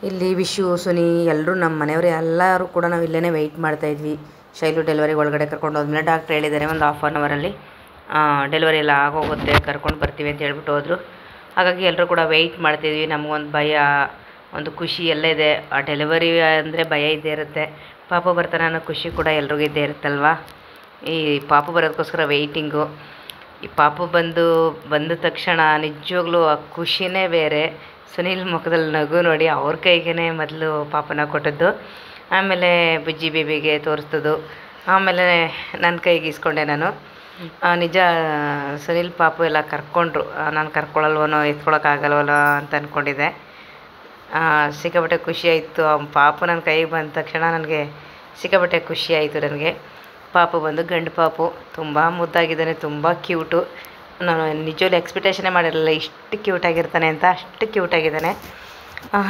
ಇಲ್ಲಿ ವಿಶು ಸುನಿ ಎಲ್ಲರೂ ನಮ್ಮ ಮನೆಯವರು ಎಲ್ಲರೂ ಕೂಡ ನಾವು ಇಲ್ಲೇ ವೆಯ್ಟ್ ಮಾಡ್ತಾಯಿದ್ವಿ. ಶೈಲು ಡೆಲಿವರಿ ಒಳಗಡೆ ಕರ್ಕೊಂಡು ಹೋದ್ಮೇಲೆ ಡಾಕ್ಟ್ರ್ ಹೇಳಿದ್ದಾರೆ ಒಂದು ಹಾಫ್ ಆನ್ ಅವರಲ್ಲಿ ಡೆಲಿವರಿ ಎಲ್ಲ ಆಗೋಗುತ್ತೆ, ಕರ್ಕೊಂಡು ಬರ್ತೀವಿ ಅಂತ ಹೇಳ್ಬಿಟ್ಟು ಹೋದರು. ಹಾಗಾಗಿ ಎಲ್ಲರೂ ಕೂಡ ವೆಯ್ಟ್ ಮಾಡ್ತಿದ್ವಿ. ನಮಗೊಂದು ಭಯ, ಒಂದು ಖುಷಿ ಎಲ್ಲ ಇದೆ. ಆ ಡೆಲಿವರಿ ಅಂದರೆ ಭಯ ಇದ್ದೇ ಇರುತ್ತೆ, ಪಾಪು ಬರ್ತಾನೆ ಅನ್ನೋ ಖುಷಿ ಕೂಡ ಎಲ್ರಿಗೂ ಇದ್ದೇ ಇರುತ್ತಲ್ವ. ಈ ಪಾಪು ಬರೋದಕ್ಕೋಸ್ಕರ ವೆಯ್ಟಿಂಗು. ಈ ಪಾಪು ಬಂದ ತಕ್ಷಣ ನಿಜವಾಗ್ಲೂ ಆ ಖುಷಿನೇ ಬೇರೆ. ಸುನೀಲ್ ಮುಖದಲ್ಲಿ ನಗು ನೋಡಿ ಅವ್ರ ಕೈಗೇ ಮೊದಲು ಪಾಪನ ಕೊಟ್ಟದ್ದು, ಆಮೇಲೆ ಬುಜ್ಜಿ ಬೇಬಿಗೆ ತೋರಿಸ್ತದ್ದು, ಆಮೇಲೆ ನನ್ನ ಕೈಗೆ ಇಸ್ಕೊಂಡೆ ನಾನು. ನಿಜ ಸುನೀಲ್ ಪಾಪು ಎಲ್ಲ ಕರ್ಕೊಂಡ್ರು. ನಾನು ಕರ್ಕೊಳ್ಳಲ್ವನೋ ಎತ್ಕೊಳಕ್ಕಾಗಲ್ವನೋ ಅಂತ ಅಂದ್ಕೊಂಡಿದ್ದೆ. ಸಿಕ್ಕಾಪಟ್ಟೆ ಖುಷಿ ಆಯಿತು. ಪಾಪು ನನ್ನ ಕೈಗೆ ಬಂದ ತಕ್ಷಣ ನನಗೆ ಸಿಕ್ಕಾಪಟ್ಟೆ ಖುಷಿ ಆಯಿತು. ನನಗೆ ಪಾಪು ಬಂದು ಗಂಡು ಪಾಪು ತುಂಬ ಮುದ್ದಾಗಿದ್ದಾನೆ, ತುಂಬ ಕ್ಯೂಟು. ನಾನು ನಿಜವಾಗ್ಲೂ ಎಕ್ಸ್ಪೆಕ್ಟೇಷನೇ ಮಾಡಿರಲಿಲ್ಲ ಇಷ್ಟು ಕ್ಯೂಟಾಗಿರ್ತಾನೆ ಅಂತ. ಅಷ್ಟು ಕ್ಯೂಟಾಗಿದ್ದಾನೆ.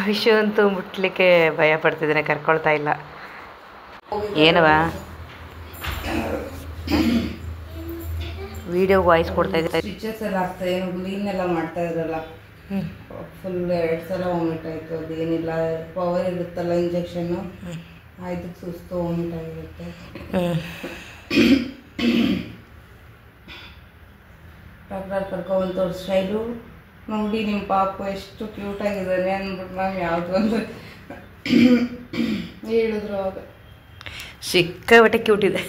ವಿಷು ಅಂತೂ ಮುಟ್ಲಿಕ್ಕೆ ಭಯ ಪಡ್ತಿದ್ದಾನೆ, ಕರ್ಕೊಳ್ತಾ ಇಲ್ಲ. ಏನವ ವಿಡಿಯೋ ವಾಯ್ಸ್ ಕೊಡ್ತಾ ಇದ್ದಾರೆ. ಸ್ಟಿಚಸ್ ಎಲ್ಲ ಆಗ್ತಾ ಏನು ಕ್ಲೀನ್ ಎಲ್ಲ ಮಾಡ್ತಾ ಇದ್ರಲ್ಲ, ಫುಲ್ 2 ಸಲ ವಾಮಿಟ್ ಆಯಿತು. ಅದೇನಿಲ್ಲ ಪವರ್ ಇರುತ್ತಲ್ಲ ಇಂಜೆಕ್ಷನ್ನು, ಆಯ್ತು ಸುಸ್ತು ವಾಮಿಟ್ ಆಗಿರುತ್ತೆ. ಡಾಕ್ಟರ್ ಕರ್ಕೊಂಡು ತೋರಿಸಿ ಶೈಲು ನೋಡಿ ನಿಮ್ಮ ಪಾಪು ಎಷ್ಟು ಕ್ಯೂಟಾಗಿದ್ದಾನೆ ಅಂದ್ಬಿಟ್ಟು ನಾವು ಯಾವುದು ಒಂದು ಹೇಳಿದ್ರು ಅವಾಗ. ಸಿಕ್ಕಾಪಟ್ಟೆ ಕ್ಯೂಟ್ ಇದೆ.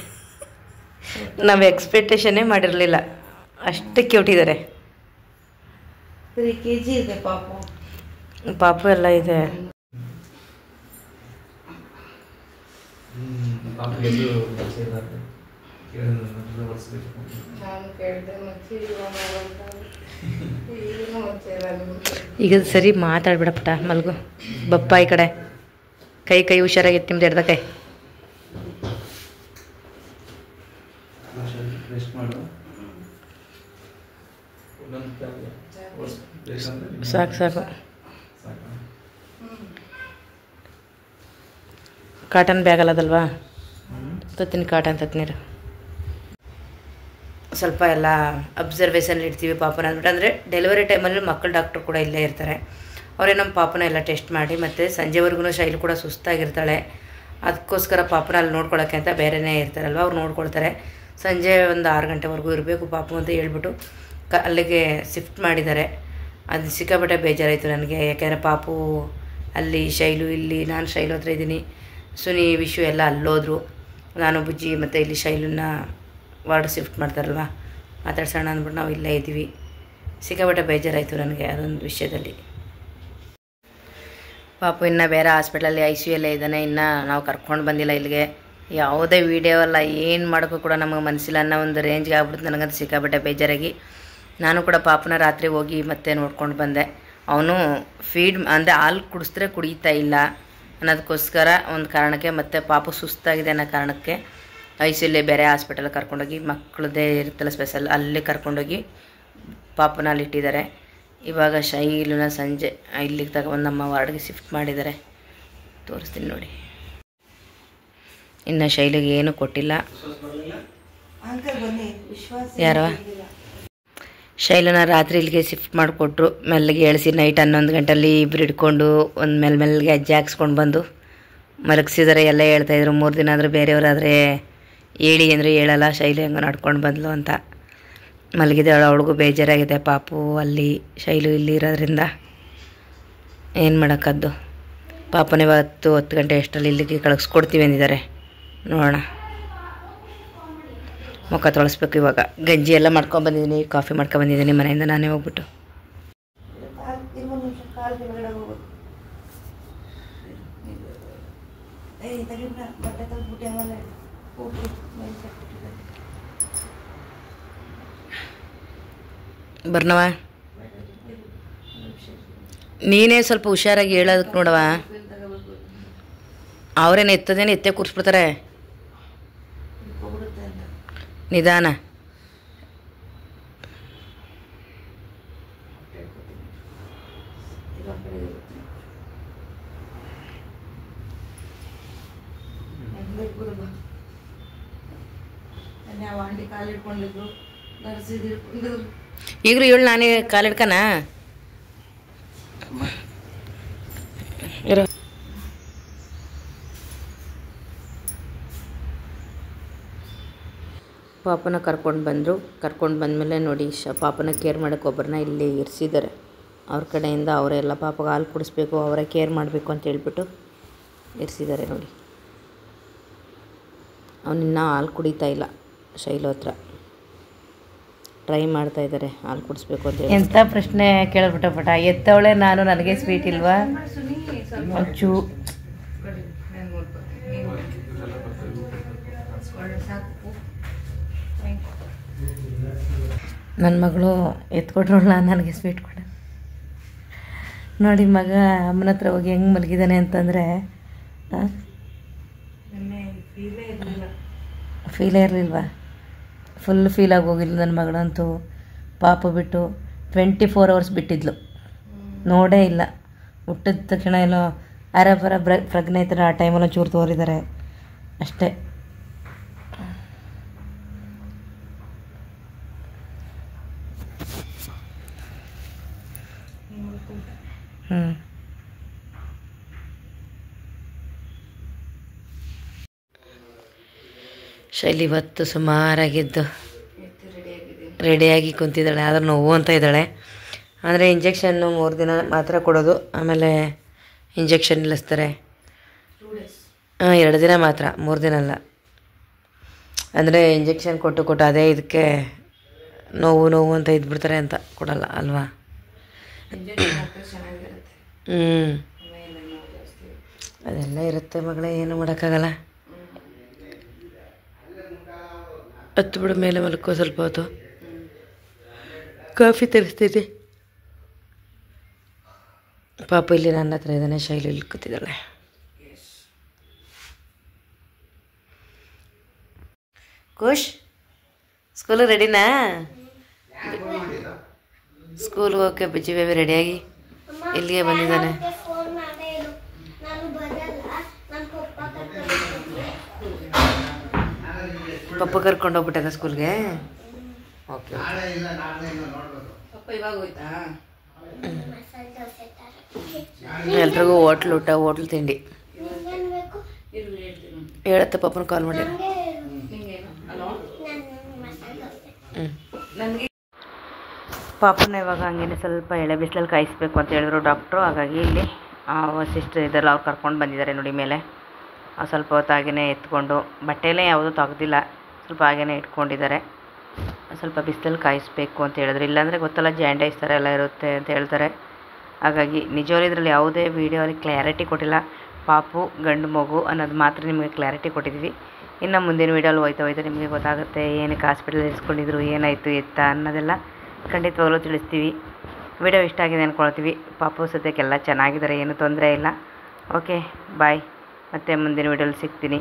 ನಾವು ಎಕ್ಸ್ಪೆಕ್ಟೇಷನ್ನೇ ಮಾಡಿರಲಿಲ್ಲ, ಅಷ್ಟು ಕ್ಯೂಟ್ ಇದ್ದಾರೆ. 3 kg ಇದೆ ಪಾಪು ಎಲ್ಲ ಇದೆ. ಈಗ ಸರಿ ಮಾತಾಡ್ಬಿಡ ಪುಟ್ಟ, ಮಲ್ಗು ಬಪ್ಪ. ಈ ಕಡೆ ಕೈ ಹುಷಾರಾಗಿತ್ತು ನಿಮ್ದು, ಎಡ್ದ ಕೈ. ಸಾಕು ಕಾಟನ್ ಬ್ಯಾಗ್ ಅಲ್ಲದಲ್ವಾ, ತತ್ತೀನಿ ಕಾಟನ್ ತತ್ನೀರು. ಸ್ವಲ್ಪ ಎಲ್ಲ ಅಬ್ಸರ್ವೇಷನ್ ಇಡ್ತೀವಿ ಪಾಪನ ಅಂದ್ಬಿಟ್ಟು. ಅಂದರೆ ಡೆಲಿವರಿ ಟೈಮಲ್ಲಿ ಮಕ್ಕಳು ಡಾಕ್ಟ್ರು ಕೂಡ ಇಲ್ಲೇ ಇರ್ತಾರೆ. ಅವರೇ ನಮ್ಮ ಪಾಪನ ಎಲ್ಲ ಟೆಸ್ಟ್ ಮಾಡಿ, ಮತ್ತು ಸಂಜೆವರೆಗೂ ಶೈಲು ಕೂಡ ಸುಸ್ತಾಗಿರ್ತಾಳೆ. ಅದಕ್ಕೋಸ್ಕರ ಪಾಪನ ಅಲ್ಲಿ ನೋಡ್ಕೊಳ್ಳೋಕ್ಕೆ ಅಂತ ಬೇರೆಯೇ ಇರ್ತಾರಲ್ವ, ಅವ್ರು ನೋಡ್ಕೊಳ್ತಾರೆ. ಸಂಜೆ ಒಂದು 6 ಗಂಟೆವರೆಗೂ ಇರಬೇಕು ಪಾಪು ಅಂತ ಹೇಳ್ಬಿಟ್ಟು ಅಲ್ಲಿಗೆ ಶಿಫ್ಟ್ ಮಾಡಿದ್ದಾರೆ. ಅದು ಸಿಕ್ಕಾಪಟ್ಟೆ ಬೇಜಾರಾಯಿತು ನನಗೆ. ಯಾಕೆಂದರೆ ಪಾಪು ಅಲ್ಲಿ, ಶೈಲು ಇಲ್ಲಿ, ನಾನು ಶೈಲು ಹತ್ರ ಇದ್ದೀನಿ, ಸುನಿ ವಿಷು ಎಲ್ಲ ಅಲ್ಲೋದ್ರು. ನಾನು ಬುಜ್ಜಿ ಮತ್ತು ಇಲ್ಲಿ ಶೈಲನ್ನ ವಾರ್ಡ್ ಶಿಫ್ಟ್ ಮಾಡ್ತಾರಲ್ವ, ಮಾತಾಡ್ಸೋಣ ಅಂದ್ಬಿಟ್ಟು ನಾವು ಇಲ್ಲೇ ಇದ್ದೀವಿ. ಸಿಕ್ಕಾಪಟ್ಟೆ ಬೇಜಾರಾಯಿತು ನನಗೆ ಅದೊಂದು ವಿಷಯದಲ್ಲಿ. ಪಾಪು ಇನ್ನು ಬೇರೆ ಹಾಸ್ಪಿಟ್ಲಲ್ಲಿ ICU ಅಲ್ಲೇ ಇದ್ದಾನೆ. ಇನ್ನು ನಾವು ಕರ್ಕೊಂಡು ಬಂದಿಲ್ಲ ಇಲ್ಲಿಗೆ. ಯಾವುದೇ ವೀಡಿಯೋ ಅಲ್ಲ, ಏನು ಮಾಡೋಕ್ಕೂ ಕೂಡ ನಮಗೆ ಮನಸ್ಸಿಲ್ಲ ಅನ್ನೋ ಒಂದು ರೇಂಜ್ಗೆ ಆಗ್ಬಿಡ್ತು. ನನಗಂತೂ ಸಿಕ್ಕಾಪಟ್ಟೆ ಬೇಜಾರಾಗಿ ನಾನು ಕೂಡ ಪಾಪನ ರಾತ್ರಿ ಹೋಗಿ ಮತ್ತೆ ನೋಡ್ಕೊಂಡು ಬಂದೆ. ಅವನು ಫೀಡ್ ಅಂದರೆ ಹಾಲು ಕುಡಿಸಿದ್ರೆ ಕುಡಿತಾ ಇಲ್ಲ ಅನ್ನೋದಕ್ಕೋಸ್ಕರ ಒಂದು ಕಾರಣಕ್ಕೆ, ಮತ್ತು ಪಾಪು ಸುಸ್ತಾಗಿದೆ ಅನ್ನೋ ಕಾರಣಕ್ಕೆ ICU ಬೇರೆ ಹಾಸ್ಪಿಟಲ್ ಕರ್ಕೊಂಡೋಗಿ, ಮಕ್ಕಳದೇ ಇರುತ್ತಲ್ಲ ಸ್ಪೆಷಲ್, ಅಲ್ಲಿ ಕರ್ಕೊಂಡೋಗಿ ಪಾಪನ ಅಲ್ಲಿ ಇಟ್ಟಿದ್ದಾರೆ. ಇವಾಗ ಶೈಲುನ ಸಂಜೆ ಇಲ್ಲಿಗೆ ತಗೊಂಡು ನಮ್ಮ ವಾರ್ಡ್ಗೆ ಶಿಫ್ಟ್ ಮಾಡಿದ್ದಾರೆ. ತೋರಿಸ್ತೀನಿ ನೋಡಿ. ಇನ್ನು ಶೈಲಿಗೆ ಏನೂ ಕೊಟ್ಟಿಲ್ಲ. ಯಾರೋ ಶೈಲನ ರಾತ್ರಿ ಇಲ್ಲಿಗೆ ಶಿಫ್ಟ್ ಮಾಡಿಕೊಟ್ರು. ಮೆಲ್ಲಗೆ ಎಳಿಸಿ ನೈಟ್ 11 ಗಂಟೆಯಲ್ಲಿ ಇಬ್ಬರು ಹಿಡ್ಕೊಂಡು ಒಂದು ಮೆಲ್ಲಗೆ ಅಜ್ಜಿ ಹಾಕ್ಸ್ಕೊಂಡು ಬಂದು ಮಲಗಿಸಿದರೆ. ಎಲ್ಲ ಹೇಳ್ತಾಯಿದ್ರು 3 ದಿನ ಆದರೆ ಬೇರೆಯವರಾದರೆ ಹೇಳಿ ಅಂದರೆ ಹೇಳಲ್ಲ, ಶೈಲು ಹೆಂಗೆ ನಡ್ಕೊಂಡು ಬಂದ್ಲು ಅಂತ. ಮಲಗಿದ್ದಾಳೆ, ಅವಳಿಗೂ ಬೇಜಾರಾಗಿದೆ. ಪಾಪು ಅಲ್ಲಿ, ಶೈಲು ಇಲ್ಲಿ ಇರೋದ್ರಿಂದ ಏನು ಮಾಡೋಕ್ಕದ್ದು. ಪಾಪನ ಇವತ್ತು 10 ಗಂಟೆ ಅಷ್ಟರಲ್ಲಿ ಇಲ್ಲಿಗೆ ಕಳಿಸ್ಕೊಡ್ತೀವಿ ಅಂದಿದ್ದಾರೆ. ನೋಡೋಣ. ಮುಖ ತೊಳಸ್ಬೇಕು ಇವಾಗ. ಗಂಜಿ ಎಲ್ಲ ಮಾಡ್ಕೊಂಬಂದಿದ್ದೀನಿ, ಕಾಫಿ ಮಾಡ್ಕೊಂಬಂದಿದ್ದೀನಿ ಮನೆಯಿಂದ ನಾನೇ ಹೋಗ್ಬಿಟ್ಟು. ಬರ್ನವ, ನೀನೇ ಸ್ವಲ್ಪ ಹುಷಾರಾಗಿ ಹೇಳೋದಕ್ಕೆ ನೋಡವ. ಅವರೇನು ಎತ್ತದೇನೆ ಎತ್ತೇ ಕೂರಿಸ್ಬಿಡ್ತಾರೆ. ನಿಧಾನ. ಈಗಲೂ ಹೇಳು, ನಾನೇ ಕಾಲಿಡ್ಕನ. ಇರೋ ಪಾಪನ ಕರ್ಕೊಂಡು ಬಂದಮೇಲೆ ನೋಡಿ ಪಾಪನ ಕೇರ್ ಮಾಡೋಕ್ಕೆ ಒಬ್ಬರನ್ನ ಇಲ್ಲಿ ಇರಿಸಿದ್ದಾರೆ. ಅವ್ರ ಕಡೆಯಿಂದ ಅವರೆಲ್ಲ ಪಾಪಗೆ ಹಾಲು ಕುಡಿಸ್ಬೇಕು, ಅವರೇ ಕೇರ್ ಮಾಡಬೇಕು ಅಂತ ಹೇಳ್ಬಿಟ್ಟು ಇರಿಸಿದ್ದಾರೆ ನೋಡಿ. ಅವನಿನ್ನ ಹಾಲು ಕುಡಿತಾ ಇಲ್ಲ, ಶೈಲು ಹತ್ರ ಟ್ರೈ ಮಾಡ್ತಾ ಇದ್ದಾರೆ ಹಾಲು ಕುಡಿಸ್ಬೇಕು ಅಂತ ಹೇಳಿ. ಎಂಥ ಪ್ರಶ್ನೆ ಕೇಳಿಬಿಟ್ಟ ಎತ್ತವಳೆ ನಾನು, ನನಗೆ ಸ್ವೀಟ್ ಇಲ್ವಾ ಒಂಚೂ. ನನ್ನ ಮಗಳು ಎತ್ಕೊಟ್ರಲ್ಲ ನನಗೆ ಸ್ವೀಟ್ ಕೊಡ. ನೋಡಿ ಮಗ ಅಮ್ಮನ ಹತ್ರ ಹೋಗಿ ಹೆಂಗೆ ಮಲಗಿದ್ದಾನೆ ಅಂತಂದರೆ ಫೀಲೇ ಇರಲಿಲ್ವಾ? ಫುಲ್ ಫೀಲಾಗಿ ಹೋಗಿಲ್ಲ ನನ್ನ ಮಗಳಂತೂ. ಪಾಪ ಬಿಟ್ಟು 24 hours ಬಿಟ್ಟಿದ್ಲು, ನೋಡೇ ಇಲ್ಲ. ಹುಟ್ಟಿದ ತಕ್ಷಣ ಏನೋ ಅರಬರ ಪ್ರಜ್ಞೆ ಥರ ಆ ಟೈಮಲ್ಲಿ ಚೂರು ತೋರಿದ್ದಾರೆ ಅಷ್ಟೇ. ಶೈಲಿ ಇವತ್ತು ಸುಮಾರಾಗಿದ್ದು ರೆಡಿಯಾಗಿ ಕುಂತಿದ್ದಾಳೆ, ಆದ್ರೆ ನೋವು ಅಂತ ಇದ್ದಾಳೆ. ಅಂದರೆ ಇಂಜೆಕ್ಷನ್ನು 3 ದಿನ ಮಾತ್ರ ಕೊಡೋದು, ಆಮೇಲೆ ಇಂಜೆಕ್ಷನ್ ನಿಲ್ಲಿಸ್ತಾರೆ. 2 ದಿನ ಮಾತ್ರ, 3 ದಿನ ಅಲ್ಲ. ಅಂದರೆ ಇಂಜೆಕ್ಷನ್ ಕೊಟ್ಟು ಅದೇ ಇದಕ್ಕೆ ನೋವು ಅಂತ ಇದ್ಬಿಡ್ತಾರೆ ಅಂತ ಕೊಡಲ್ಲ ಅಲ್ವಾ? ಅದೆಲ್ಲ ಇರುತ್ತೆ ಮಗಳೇ, ಏನು ಮಾಡೋಕ್ಕಾಗಲ್ಲ. ಹತ್ತು ಬಿಡು ಮೇಲೆ ಮಲ್ಕೋ ಸ್ವಲ್ಪ ಹೊತ್ತು. ಕಾಫಿ ತರಿಸ್ತೀನಿ. ಪಾಪ ಇಲ್ಲಿ ನನ್ನ ಹತ್ರ ಇದ್ದಾನೆ, ಶೈಲಿ ಇಲ್ಲಿ ಕೂತಿದ್ದಾಳೆ. ಖುಷ್ ಸ್ಕೂಲಿಗೆ ರೆಡಿನಾ? ಸ್ಕೂಲ್ಗೆ ಹೋಗೋಕ್ಕೆ ಬಜ್ಜಿ ಬೇಬಿ ರೆಡಿಯಾಗಿ ಇಲ್ಲಿಗೆ ಬಂದಿದ್ದಾನೆ. ಪಪ್ಪ ಕರ್ಕೊಂಡು ಹೋಗ್ಬಿಟ್ಟದ ಸ್ಕೂಲ್ಗೆ. ಓಕೆ, ಎಲ್ರಿಗೂ ಹೋಟ್ಲು ತಿಂಡಿ ಹೇಳತ್ತೆ. ಪಪ್ಪನ ಕಾಲ್ ಮಾಡಿ. ಪಾಪನ ಇವಾಗ ಹಂಗೇನೆ ಸ್ವಲ್ಪ ಎಳೆ ಬಿಸಿಲಲ್ಲಿ ಕಾಯಿಸ್ಬೇಕು ಅಂತ ಹೇಳಿದ್ರು ಡಾಕ್ಟ್ರು. ಹಾಗಾಗಿ ಇಲ್ಲಿ ಸಿಸ್ಟರ್ ಇದೆಲ್ಲ ಅವ್ರು ಕರ್ಕೊಂಡು ಬಂದಿದ್ದಾರೆ ನೋಡಿ ಮೇಲೆ. ಸ್ವಲ್ಪ ಹೊತ್ತು ಹಾಗೇ ಎತ್ಕೊಂಡು ಬಟ್ಟೆಯಲ್ಲೇ ಯಾವುದೂ ತೆಗ್ದಿಲ್ಲ, ಸ್ವಲ್ಪ ಹಾಗೇ ಇಟ್ಕೊಂಡಿದ್ದಾರೆ. ಸ್ವಲ್ಪ ಬಿಸಿಲಲ್ಲಿ ಕಾಯಿಸ್ಬೇಕು ಅಂತ ಹೇಳಿದ್ರು. ಇಲ್ಲಾಂದರೆ ಗೊತ್ತಲ್ಲ ಜಾಂಡೈಸ್ ಥರ ಎಲ್ಲ ಇರುತ್ತೆ ಅಂತ ಹೇಳ್ತಾರೆ. ಹಾಗಾಗಿ ನಿಜವಾಗ್ಲೂ ಇದರಲ್ಲಿ ಯಾವುದೇ ವೀಡಿಯೋಲಿ ಕ್ಲಾರಿಟಿ ಕೊಟ್ಟಿಲ್ಲ. ಪಾಪು ಗಂಡು ಮಗು ಅನ್ನೋದು ಮಾತ್ರ ನಿಮಗೆ ಕ್ಲಾರಿಟಿ ಕೊಟ್ಟಿದ್ವಿ. ಇನ್ನು ಮುಂದಿನ ವೀಡಿಯೋಲ್ಲಿ ಹೋಯ್ತಾ ನಿಮಗೆ ಗೊತ್ತಾಗುತ್ತೆ ಏನಕ್ಕೆ ಹಾಸ್ಪಿಟಲ್ ಇರಿಸ್ಕೊಂಡಿದ್ರು, ಏನಾಯಿತು ಎತ್ತ ಅನ್ನೋದೆಲ್ಲ ಖಂಡಿತವಾಗ್ಲೂ ತಿಳಿಸ್ತೀವಿ. ವಿಡಿಯೋ ಇಷ್ಟ ಆಗಿದೆ ಅಂದ್ಕೊಳ್ತೀವಿ. ಪಾಪು ಸದ್ಯಕ್ಕೆಲ್ಲ ಚೆನ್ನಾಗಿದ್ದಾರೆ, ಏನೂ ತೊಂದರೆ ಇಲ್ಲ. ಓಕೆ ಬಾಯ್, ಮತ್ತೆ ಮುಂದಿನ ವೀಡಿಯೋಲಿ ಸಿಗ್ತೀನಿ.